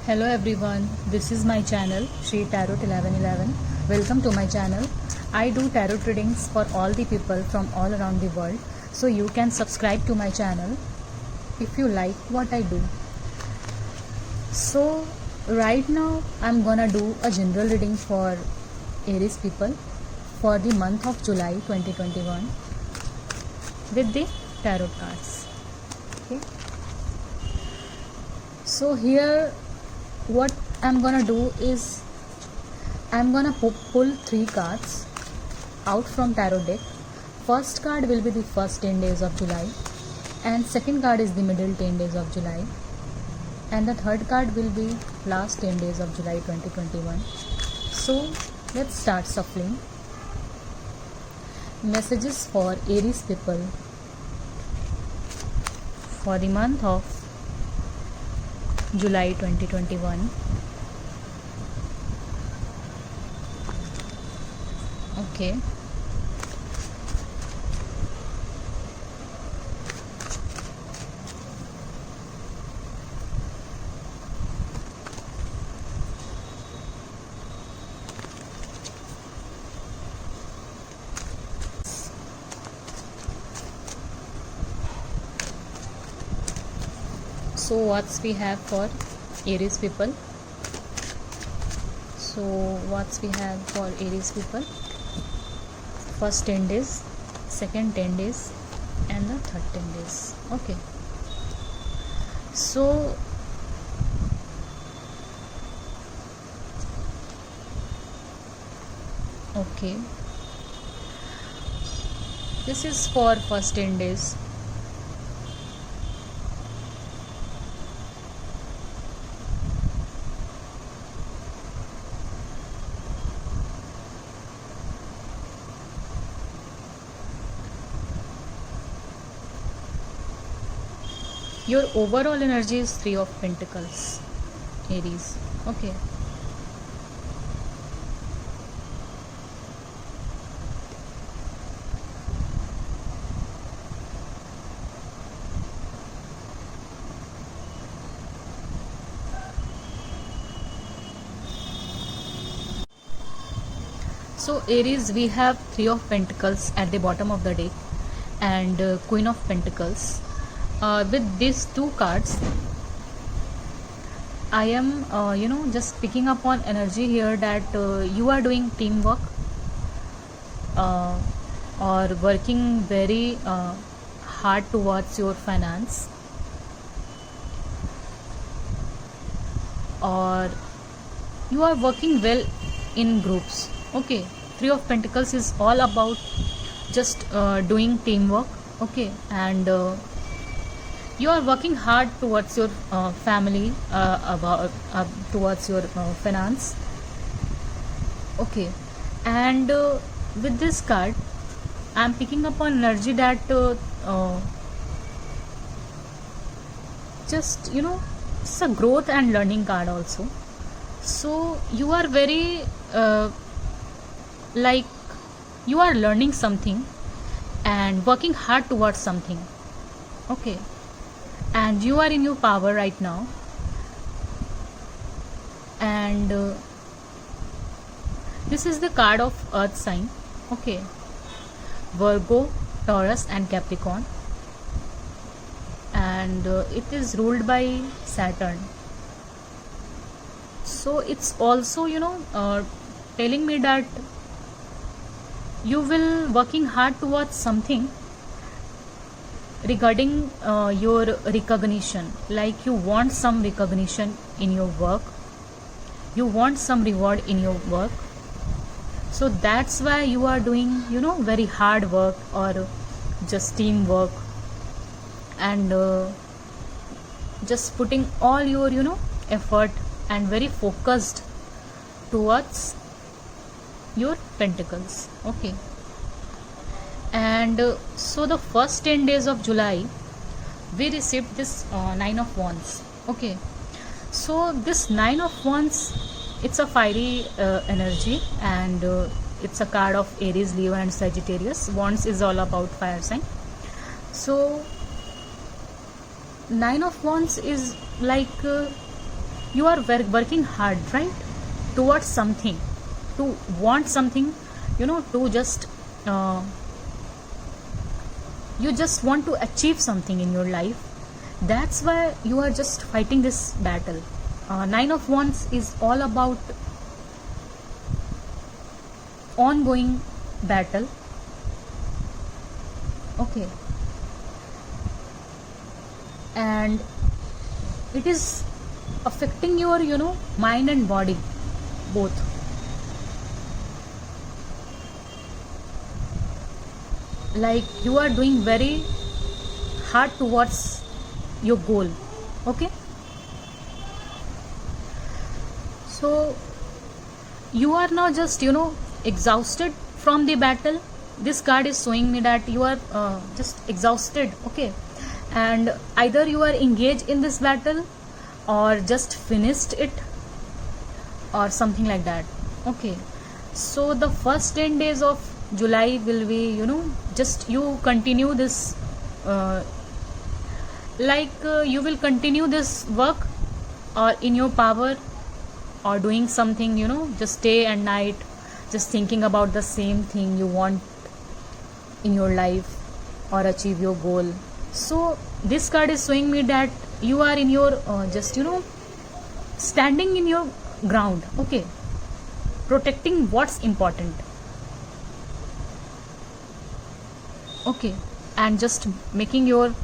Hello everyone, this is my channel Shri Tarot 1111. Welcome to my channel. I do tarot readings for all the people from all around the world. So you can subscribe to my channel if you like what I do. So right now I'm gonna do a general reading for Aries people for the month of July 2021 with the tarot cards. Okay. So here what I'm gonna do is I'm gonna pull 3 cards out from tarot deck. First card will be the first 10 days of July, and second card is the middle 10 days of July, and the third card will be last 10 days of July 2021. So let's start shuffling. Messages for Aries people for the month of July 2021. Okay. So what's we have for Aries people? So what's we have for Aries people? First 10 days, second 10 days, and the third 10 days. Okay. So okay. This is for first 10 days. Your overall energy is 3 of Pentacles, Aries. Okay. So Aries, we have 3 of Pentacles at the bottom of the deck and Queen of Pentacles. With these 2 cards, I am just picking up on energy here that you are doing teamwork or working very hard towards your finance, or you are working well in groups. Okay, 3 of Pentacles is all about just doing teamwork. Okay, and you are working hard towards your family, towards your finance. Okay, and with this card I am picking up on energy that just it's a growth and learning card also. So you are very like you are learning something and working hard towards something. Okay, and you are in your power right now, and this is the card of earth sign. Okay, Virgo, Taurus and Capricorn, and it is ruled by Saturn. So it's also telling me that you will working hard towards something regarding your recognition, like you want some recognition in your work, you want some reward in your work. So that's why you are doing very hard work or just teamwork, and just putting all your effort and very focused towards your pentacles. Okay, and so the first 10 days of July we received this 9 of Wands. Okay, so this 9 of Wands, it's a fiery energy, and it's a card of Aries, Leo and Sagittarius. Wands is all about fire sign. So 9 of Wands is like you are working hard, right, towards something, to want something, to just you just want to achieve something in your life. That's why you are just fighting this battle. Nine of Wands is all about ongoing battle. Okay, and it is affecting your mind and body both. Like you are doing very hard towards your goal. Okay, so you are now just exhausted from the battle. This card is showing me that you are just exhausted. Okay, and either you are engaged in this battle or just finished it or something like that. Okay, so the first 10 days of July will be just you continue this you will continue this work or in your power, or doing something just day and night, just thinking about the same thing you want in your life or achieve your goal. So this card is showing me that you are in your just standing in your ground. Okay, protecting what's important. Okay, and just making your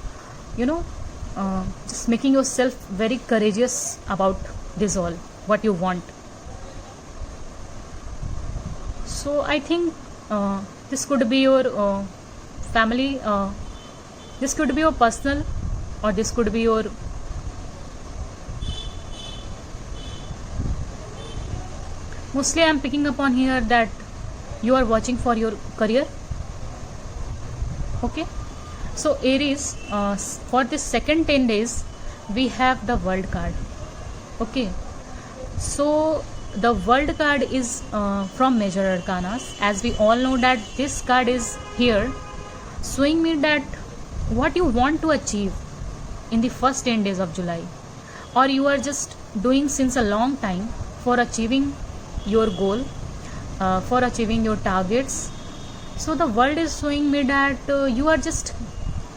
just making yourself very courageous about this all what you want. So I think this could be your family, this could be your personal, or this could be your mostly I am picking up on here that you are watching for your career. Okay, so Aries, for this second 10 days we have the World card. Okay, so the World card is from Major Arcanas. As we all know that this card is here showing me that what you want to achieve in the first 10 days of July, or you are just doing since a long time for achieving your goal, for achieving your targets. So the world is showing me that you are just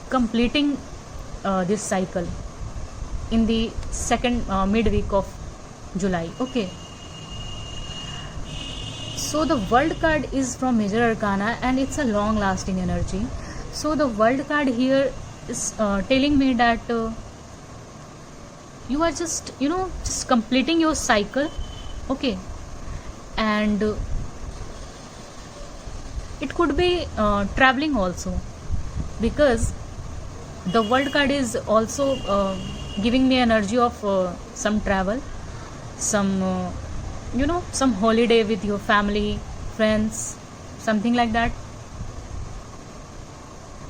completing this cycle in the second midweek of July. Okay, so the World card is from Major Arcana and it's a long lasting energy. So the World card here is telling me that you are just just completing your cycle. Okay, and it could be traveling also, because the World card is also giving me energy of some travel, some some holiday with your family, friends, something like that.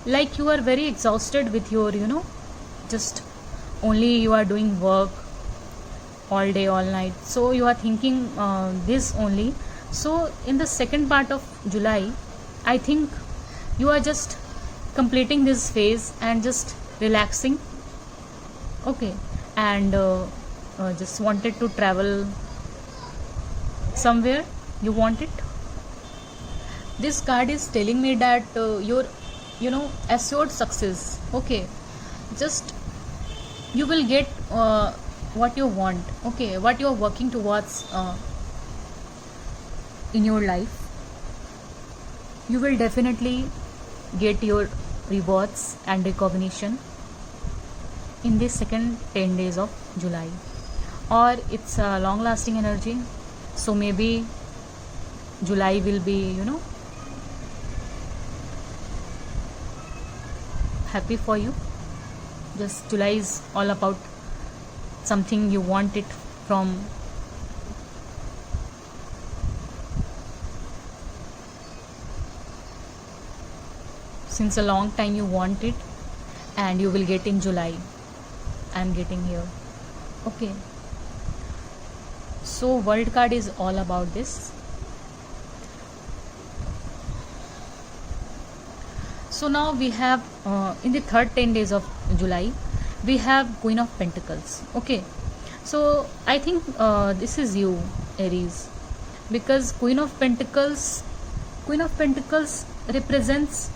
Like you are very exhausted with your just only you are doing work all day all night, so you are thinking this only. So in the second part of July, I think you are just completing this phase and just relaxing. Okay, and just wanted to travel somewhere you want it. This card is telling me that your assured success. Okay, just you will get what you want. Okay, what you are working towards in your life, you will definitely get your rewards and recognition in the second 10 days of July. Or it's a long lasting energy, so maybe July will be happy for you. Just July is all about something you want it from since a long time, you want it and you will get in July. I am getting here. Okay, so World card is all about this. So now we have in the third 10 days of July we have Queen of Pentacles. Okay, So I think this is you, Aries, because Queen of Pentacles represents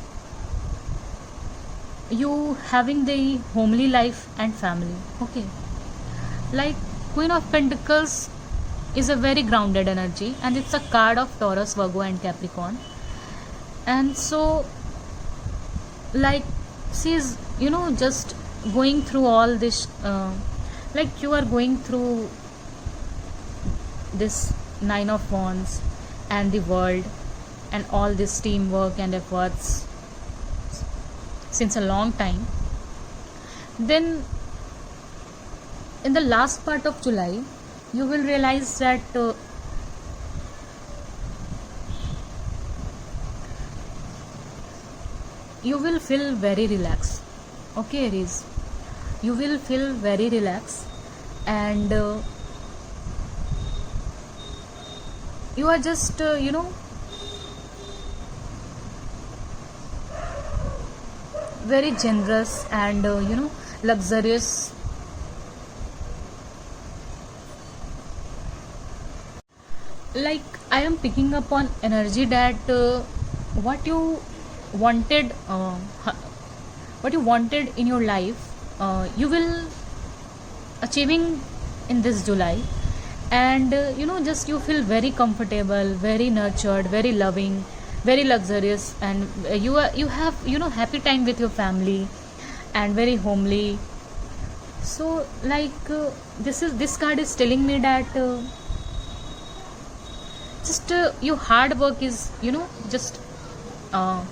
you having the homely life and family. Okay, like Queen of Pentacles is a very grounded energy, and it's a card of Taurus, Virgo and Capricorn. And so, like, she's just going through all this, like you are going through this Nine of Wands and the world and all this teamwork and efforts since a long time. Then in the last part of July, you will realize that you will feel very relaxed. Okay, Aries, you will feel very relaxed, and you are just very generous and luxurious. Like, I am picking up on energy that what you wanted what you wanted in your life, you will achieving in this July. And just you feel very comfortable, very nurtured, very loving, very luxurious, and you have happy time with your family and very homely. So, like, this card is telling me that just your hard work is just uh,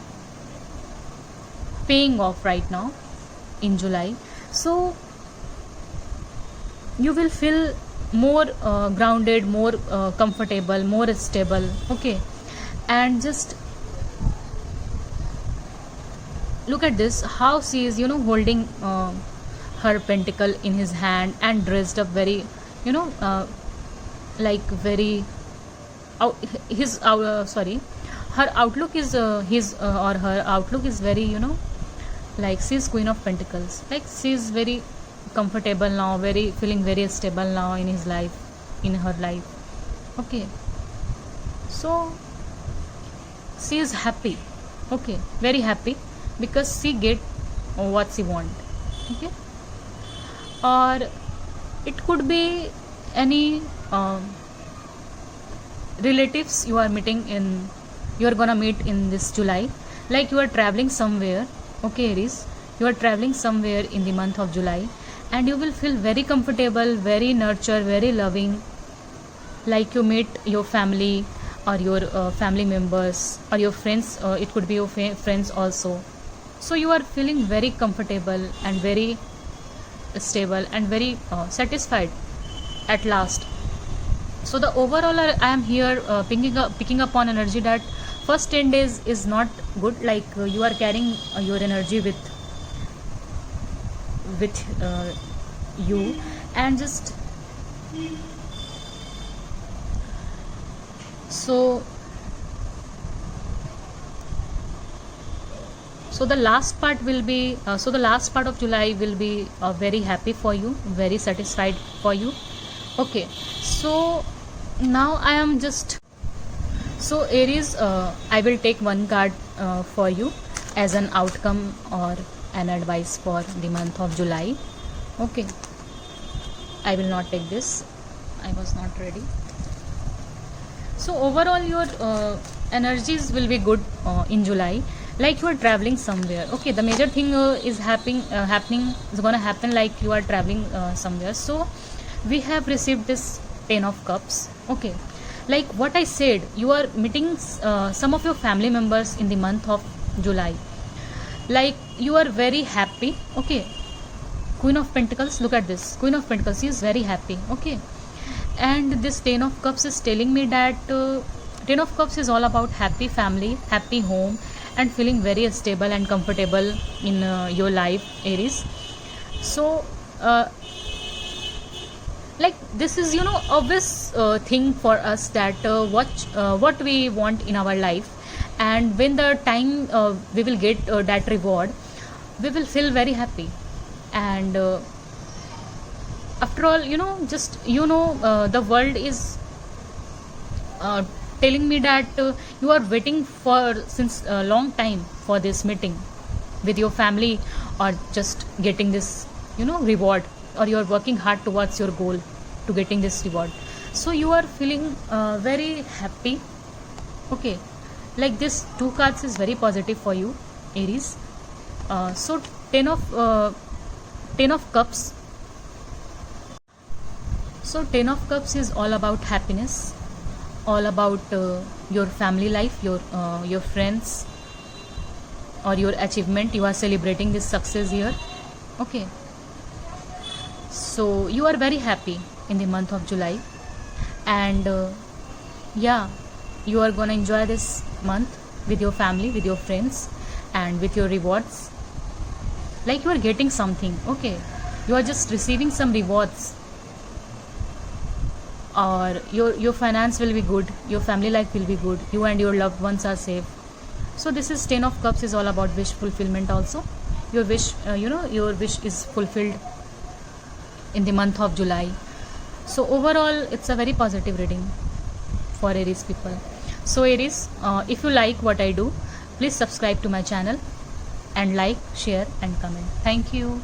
paying off right now in July. So you will feel more grounded, more comfortable, more stable. Okay, and just look at this, how she is holding her pentacle in his hand and dressed up very you know uh, like very out, his sorry, her outlook is his or her outlook is very like she's Queen of Pentacles, like she's very comfortable now, very feeling very stable now in his life, in her life. Okay, so she is happy. Okay, very happy, because she get what she want. Okay, or it could be any relatives you are gonna meet in this July. Like, you are traveling somewhere. Okay, Aries, you are traveling somewhere in the month of July, and you will feel very comfortable, very nurtured, very loving. Like, you meet your family or your family members or your friends, it could be your friends also. So you are feeling very comfortable and very stable and very satisfied at last. So the overall, I am here picking up on energy that first 10 days is not good. Like, you are carrying your energy with you, and just so the last part will be the last part of July will be very happy for you, very satisfied for you. Okay, so now I am just so Aries, I will take one card for you as an outcome or an advice for the month of July. Okay, I will not take this, I was not ready. So overall, your energies will be good in July. Like, you are traveling somewhere. Okay, the major thing is happening is gonna happen, like you are traveling somewhere. So we have received this 10 of Cups. Okay, like what I said, you are meeting some of your family members in the month of July. Like, you are very happy. Okay, Queen of Pentacles, look at this, Queen of Pentacles, she is very happy. Okay, and this 10 of Cups is telling me that 10 of Cups is all about happy family, happy home, and feeling very stable and comfortable in your life, Aries. So like, this is obvious thing for us, that what we want in our life, and when the time we will get that reward, we will feel very happy. And After all, just the world is uh, telling me that you are waiting for since a long time for this meeting with your family, or just getting this reward, or you are working hard towards your goal to getting this reward. So you are feeling very happy. Okay, like this two cards is very positive for you, Aries. So 10 of cups. So 10 of cups is all about happiness, all about your family life, your friends, or your achievement. You are celebrating this success here. Okay, so you are very happy in the month of July, and yeah, you are gonna enjoy this month with your family, with your friends, and with your rewards. Like you are getting something. Okay, you are just receiving some rewards, or your finance will be good, your family life will be good, you and your loved ones are safe. So this is 10 of cups is all about wish fulfillment also. Your wish, your wish is fulfilled in the month of July. So overall, it's a very positive reading for Aries people. So Aries, if you like what I do, please subscribe to my channel and like, share and comment. Thank you.